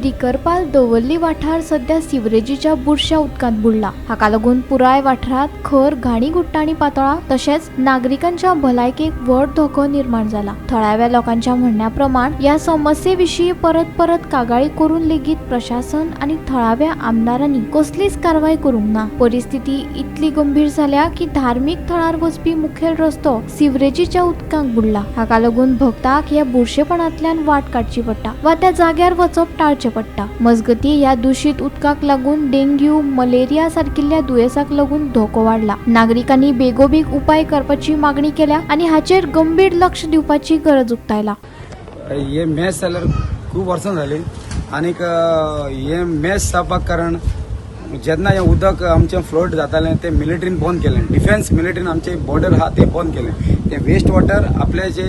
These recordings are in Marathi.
ती करपाल दवर्ली वाठार सध्या सिवरेजीच्या बुरश्या उदकांत बुडला। हाका लागून पुराय वाठारात खर घाणी गुट्टाणी पातळा तशेंच नागरिकांच्या भलायकेक व्हड धोको निर्माण जाला। थळाव्या लोकांच्या म्हणण्या प्रमाण या समस्येविशीं परत परत कागाळी करून लेगीत प्रशासन आणि थळाव्या आमदारांनी कसलीच कारवाई करूंक ना। परिस्थिती इतली गंभीर जाल्या की धार्मिक थळार वचपी मुखेल रस्तो सिवरेजीच्या उदकांत बुडला। हाका लागून भक्तांक ह्या बुरशेपणांतल्यान वाट काडची पडटा वा त्या जाग्यार वचप टाळचे पडटा। मजगती ह्या दूषित उदकाक लागून डेंग्यू, मलेरिया सारकिल्ल्या दुयेंसाक लागून धोको वाढला। नागरिकांनी बेगोबेग उपाय करपाची मागणी केल्या आणि हाचेर गंभीर लक्ष दिवपाची गरज उक्तायला। हे मेस जाल्यार खूप वर्सां जाली आणि हे मेस जावपाक कारण जेन्ना हे उदक आमचें फ्लोट जातालें ते मिलिटरीन बंद केलें। डिफेन्स मिलिटरीन आमचे बॉर्डर आहा ते बंद केलें। ते वेस्ट वॉटर आपल्या जे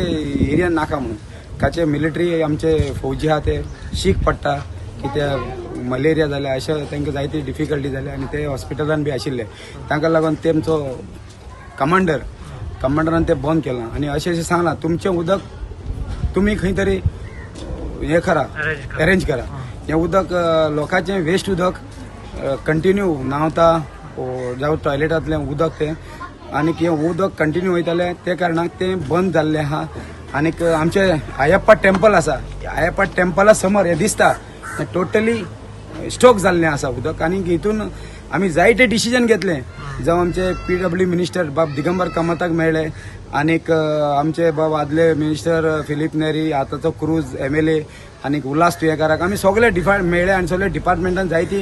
एरियान नाका म्हणून काचे मिलिटरी आमचे फौजी आहा ते शीक पडटा कित्याक मलेरिया जाल्या अशें तांकां जायती डिफिकल्टी जाल्या आणि ते हॉस्पिटलान बी आशिल्ले। तांकां लागून तेंचो कमांडरान ते बंद केलां आणि अशें सांगलां तुमचें उदक तुमी खंय तरी हे करा अरेंज करा। हें उदक लोकांचें वेस्ट उदक कंटिन्यू न्हांवता जावं टॉयलेटांतलें उदक तें आनी हें उदक कंटिन्यू वयतालें ते कारणाक तें बंद जाल्लें आहा। आनीक आमचें आयप्पा टेम्पल आसा, आयप्पा टेम्पला समोर हें दिसता टोटली स्टॉक जाल्लें आसा उदक। आनी हितून आमी जायते डिसिजन घेतलें जावं आमचे PW मिनिस्टर बाब दिगंबर कामताक मेळ्ळे आनीक आमचे बाब आदले मिनिस्टर फिलीप नेरी आतांचो क्रूज MLA आनीक उल्हास तुयेकाराक आमी सगळे मेळ्ळे आनी सगळे डिपार्टमेंटान जायती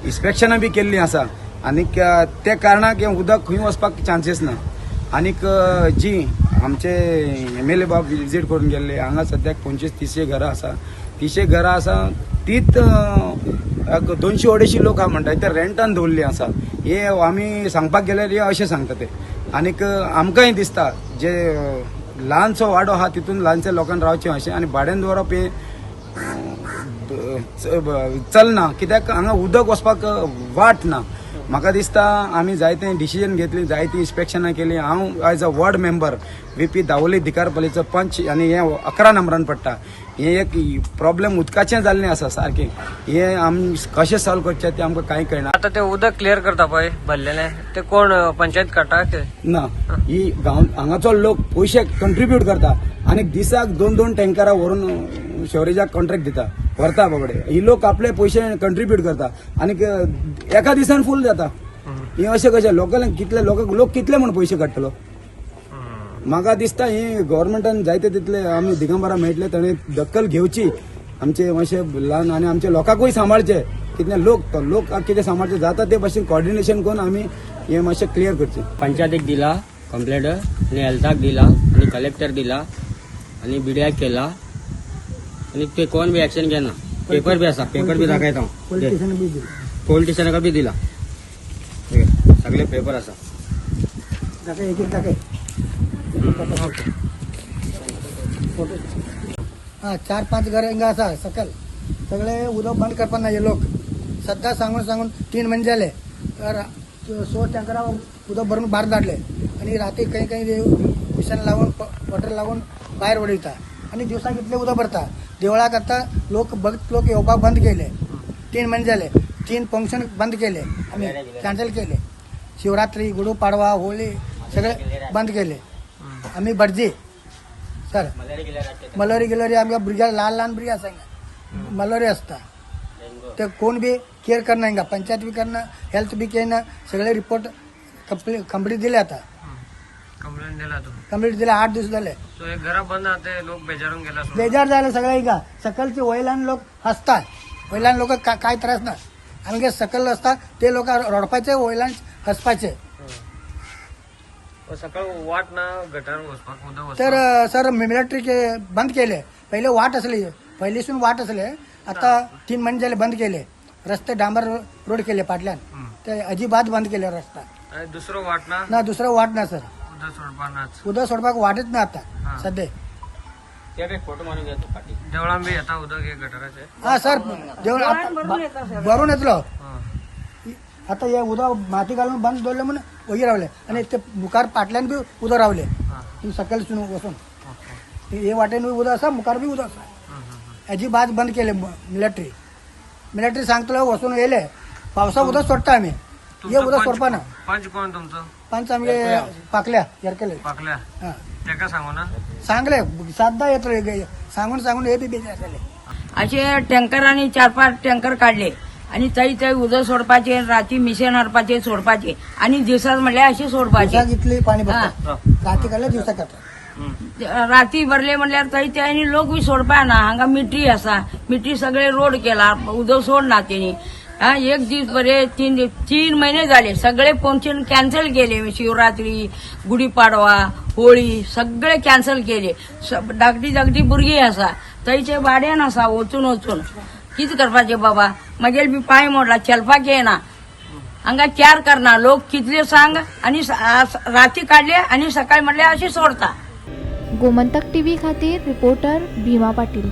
इन्स्पेक्शनां बी केल्लीं आसा। आनीक त्या कारणाक हें उदक खंय वचपाक चान्सीस ना। आनीक जी आमचे MLA बाब विजीट करून गेल्ले हांगा सद्याक 25-30 घरां आसा। 30 घरां आसा तीच 200-250 लोक आहा म्हणटा ते रेंटान दवरल्लीं आसा। हे आमी सांगपाक गेल्यार हे अशें सांगता ते। आनीक आमकांय दिसता जे ल्हानसो वाडो आहा तितून ल्हानशा लोकांक रावचें अशें आनी भाड्यान दवरप हें चलना कित्याक हांगा उदक वचपाक वाट ना। म्हाका दिसता आमी जायते डिसिजन घेतली, जायती इन्स्पेक्शनां केली। हांव as a ward member VP Davorlim दिकारपालीचो पंच आनी हें 11 नंबरान पडटा। हें एक प्रॉब्लेम उदकाचें जाल्लें आसा सारकें। हें आमी कशें सॉल्व करचें तें आमकां कांय कळना। आता ते उदक क्लियर करता पळय भरलेलें ते कोण पंचायत काडटा ना, ही हांगाचो लोक पयशे कंट्रिब्यूट करता आनी दिसाक 2-2 टँकरां व्हरून शोरेजाक कॉन्ट्रॅक्ट दिता व्हरता बाबडे। ही लोक आपले पयशे कंट्रिब्यूट करता आनी एका दिसान फूल जाता। हे अशें कशें लोकांक कितले लोक कितले म्हण पयशे काडटलो। म्हाका दिसता ही गव्हर्मेंटान जायते तितले आमी दिगंबरा मेळटले ताणें दखल घेवची आमचे मातशे ल्हान आनी आमच्या लोकांकूय सांबाळचे कितले लोक कितें सांबाळचे जाता ते भाशेन कॉर्डिनेशन करून आमी हें मातशें क्लियर करचें। पंचायतीक दिला कंप्लेंट आणि हेल्थाक दिला आणि कलेक्टर दिला आणि BDIक केला आणि ते कोण बी ऍक्शन घेना। पेपर बी आसा, पेपर बी दाखयता पोलीस स्टेशनाक बी दिला सगळे पेपर आसा। हाँ 4-5 घर हिंगा आसा सकल सगळे उदक बंद करपा ना हे लोक सद्दां सांगून 3 महिने जाले तर 100 टँकरां उदक भरून भायर धाडले आणि राती काही मिशन लावून वॉटर लावून भायर उडयता आणि दिवसाक इतले उदक भरता। देवळाक आतां भक्त लोक येवपाक बंद केले। 3 महिने जाले 3 फंक्शन बंद केले आमी कॅन्सल केले। शिवरात्री, गुडू पाडवा, होळी सगळे बंद केले। आमी भटजी सर मलेरिया आमच्या भुरग्यां ल्हान भुरगीं आसा हिंगा मलेरिया आसता ते कोण बी केअर करना हिंगा पंचायत बी करना हेल्थ बी केना सगळे रिपोर्ट कंप्लीट दिले आता। कंप्लीट दिले 8 दिवस झाले। सो एक घरा बंद आते लोक बेजारून गेला बेजार झाले सगळे हिंगा सकलचे वयल्यान लोक हसतात वयल्यान लोक काय त्रास ना आमगे सकल असता ते लोक रडपाचे वयल्यान हसपाचे। सकाळ वाट ना गटार वचपाक उदक तर सर मिलिटरी बंद केले। पहिले वाट असले पहिलीसून वाट असले आता 3 महिने झाले बंद केले। रस्ते डांबर रोड केले पाटल्यान ते अजिबात बंद केले रस्ता। दुसरं वाट ना दुसरं वाट ना सर उदक सोडपाक वाटच ना आता सध्या। फोटो मारून घेतो पाठी देवळान बी येता उदक हे गटाराचे। हा सर देवळ भरून येतलो आता हे उदक माती घालून बंद दवरले म्हणून वही रावले आणि ते मुखार पाटल्यान बी उदक रावले सकल वचून हे वाटेन उदक आसा मुखार बी उदक आसा। अजिबात बंद केले मिलिटरी मिलिटरी सांगतलं वसून येले पावसा उदक सोडता आम्ही ये उदक सोडपा ना पंच कोण तुमचं पंच आमगे पाकल्या येरकेले पाकल्या हा त्याका सांगू ना सांगले साधा येत सांगून सांगून हे बी बेजार झाले असे टँकरांनी 4-5 टँकर काढले आणि तई उदक सोडपाचे रात्री मिशन हरपाचे सोडपाचे आणि दिवसात म्हणले असे सोडपाचे इथली पाणी भरतात रात्री काढले दिवसा करतात राती भरले म्हणल्यार तई त्यांनी लोक बी सोडपा ना हांगा मिट्री असा मिट्री सगळे रोड केला उदक सोडना त्यांनी हा एक दिवस बरे 3 महिने झाले सगळे फंक्शन कॅन्सल केले शिवरात्री गुढीपाडवा होळी सगळे कॅन्सल केले धाकटी भुरगी असा तईचे भाड्यान असा वचून किती करपाचे बाबा मागेल बी पाय मोडला चलपाक येना हांगा 4 करना लोक कितले सांग आणि राती काढले आणि सकाळी म्हणले अशी सोडता. गोमंतक टीव्ही खातीर रिपोर्टर भीमा पाटील.